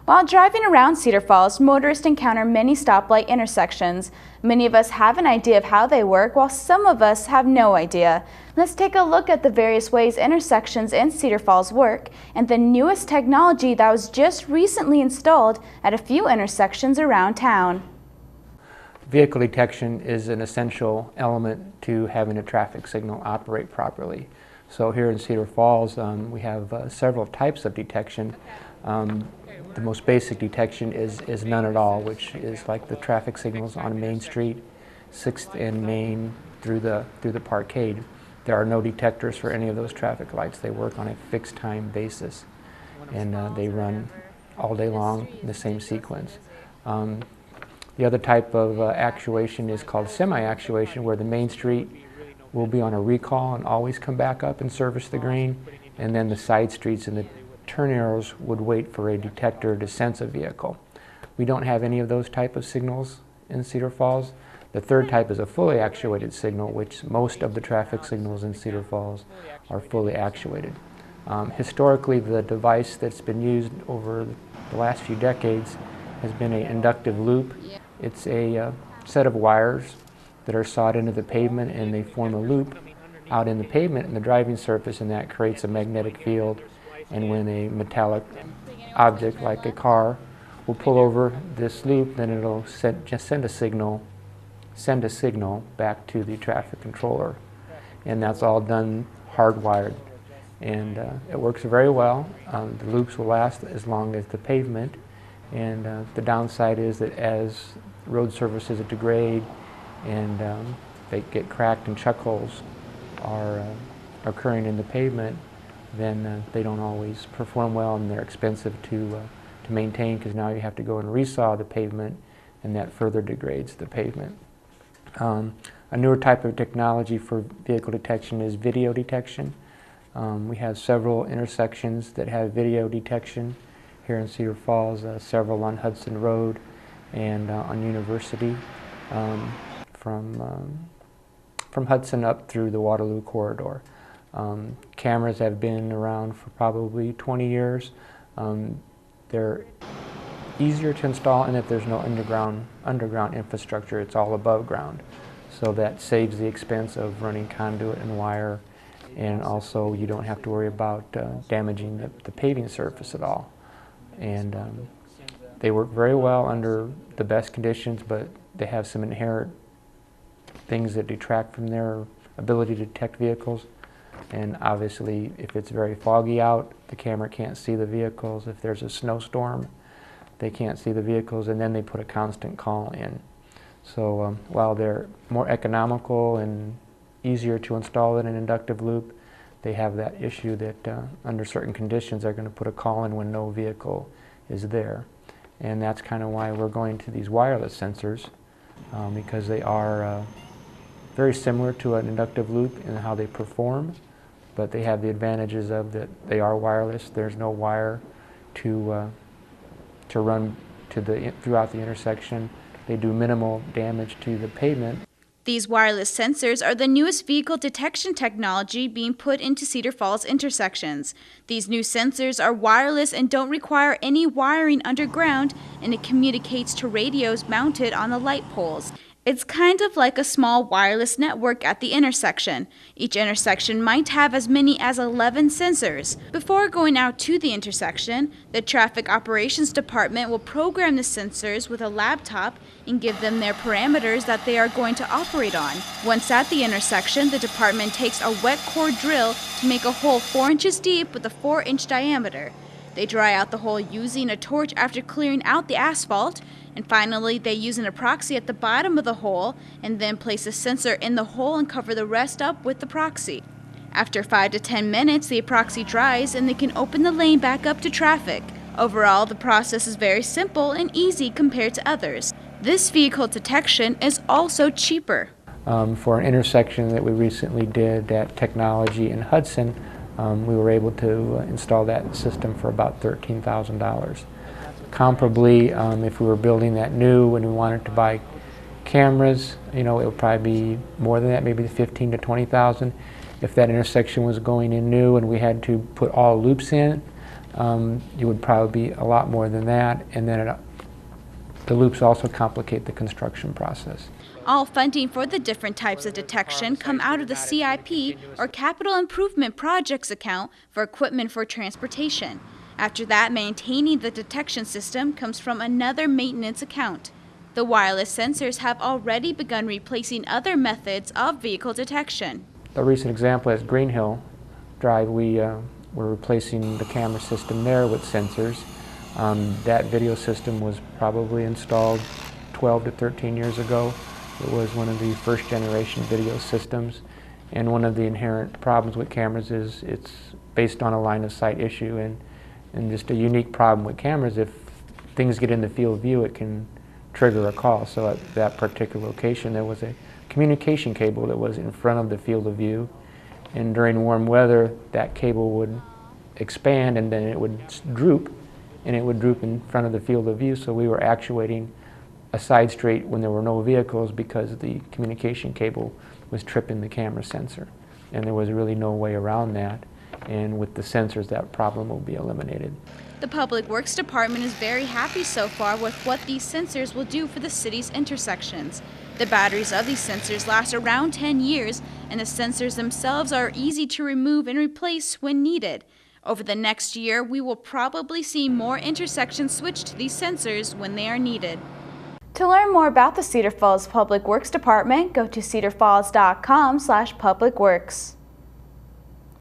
While driving around Cedar Falls, motorists encounter many stoplight intersections. Many of us have an idea of how they work, while some of us have no idea. Let's take a look at the various ways intersections in Cedar Falls work and the newest technology that was just recently installed at a few intersections around town. Vehicle detection is an essential element to having a traffic signal operate properly. So here in Cedar Falls, we have several types of detection. The most basic detection is none at all, which is like the traffic signals on Main Street, 6th and Main through the parkade. There are no detectors for any of those traffic lights. They work on a fixed time basis, and they run all day long in the same sequence. The other type of actuation is called semi-actuation, where the Main Street will be on a recall and always come back up and service the green, and then the side streets and the turn arrows would wait for a detector to sense a vehicle. We don't have any of those type of signals in Cedar Falls. The third type is a fully actuated signal, which most of the traffic signals in Cedar Falls are fully actuated. Historically, the device that's been used over the last few decades has been an inductive loop. It's a set of wires that are sawed into the pavement, and they form a loop out in the pavement and the driving surface, and that creates a magnetic field. And when a metallic object like a car will pull over this loop, then it'll just send a signal back to the traffic controller. And that's all done hardwired. And it works very well. The loops will last as long as the pavement. And the downside is that as road surfaces degrade and they get cracked and chuck holes are occurring in the pavement, then they don't always perform well, and they're expensive to maintain, because now you have to go and resaw the pavement, and that further degrades the pavement. A newer type of technology for vehicle detection is video detection. We have several intersections that have video detection here in Cedar Falls, several on Hudson Road and on University, from Hudson up through the Waterloo corridor. Cameras have been around for probably 20 years. They're easier to install in that there's no underground infrastructure. It's all above ground. So that saves the expense of running conduit and wire, and also you don't have to worry about damaging the paving surface at all. And they work very well under the best conditions, but they have some inherent things that detract from their ability to detect vehicles. And obviously, if it's very foggy out, the camera can't see the vehicles. If there's a snowstorm, they can't see the vehicles, and then they put a constant call in. So while they're more economical and easier to install than an inductive loop, they have that issue that under certain conditions they're going to put a call in when no vehicle is there. And that's kind of why we're going to these wireless sensors, because they are very similar to an inductive loop in how they perform, but they have the advantages of that they are wireless. There's no wire to run throughout the intersection. They do minimal damage to the pavement. These wireless sensors are the newest vehicle detection technology being put into Cedar Falls intersections. These new sensors are wireless and don't require any wiring underground, and it communicates to radios mounted on the light poles. It's kind of like a small wireless network at the intersection. Each intersection might have as many as 11 sensors. Before going out to the intersection, the Traffic Operations Department will program the sensors with a laptop and give them their parameters that they are going to operate on. Once at the intersection, the department takes a wet core drill to make a hole 4 inches deep with a 4-inch diameter. They dry out the hole using a torch after clearing out the asphalt. And finally, they use an epoxy at the bottom of the hole and then place a sensor in the hole and cover the rest up with the epoxy. After 5 to 10 minutes, the epoxy dries and they can open the lane back up to traffic. Overall, the process is very simple and easy compared to others. This vehicle detection is also cheaper. For an intersection that we recently did at Technology in Hudson, we were able to install that system for about $13,000. Comparably, if we were building that new and we wanted to buy cameras, it would probably be more than that, maybe $15,000 to $20,000. If that intersection was going in new and we had to put all loops in, you would probably be a lot more than that, and then the loops also complicate the construction process. All funding for the different types of detection come out of the CIP, or Capital Improvement Projects account, for equipment for transportation. After that, maintaining the detection system comes from another maintenance account. The wireless sensors have already begun replacing other methods of vehicle detection. A recent example is Green Hill Drive. We're replacing the camera system there with sensors. That video system was probably installed 12 to 13 years ago. It was one of the first generation video systems, and one of the inherent problems with cameras is it's based on a line of sight issue, and just a unique problem with cameras. If things get in the field of view, it can trigger a call. So at that particular location there was a communication cable that was in front of the field of view, and during warm weather that cable would expand and then it would droop, and it would droop in front of the field of view. So we were actuating a side street when there were no vehicles because the communication cable was tripping the camera sensor, and there was really no way around that, and with the sensors that problem will be eliminated. The Public Works Department is very happy so far with what these sensors will do for the city's intersections. The batteries of these sensors last around 10 years, and the sensors themselves are easy to remove and replace when needed. Over the next year, we will probably see more intersections switch to these sensors when they are needed. To learn more about the Cedar Falls Public Works Department, go to cedarfalls.com/publicworks.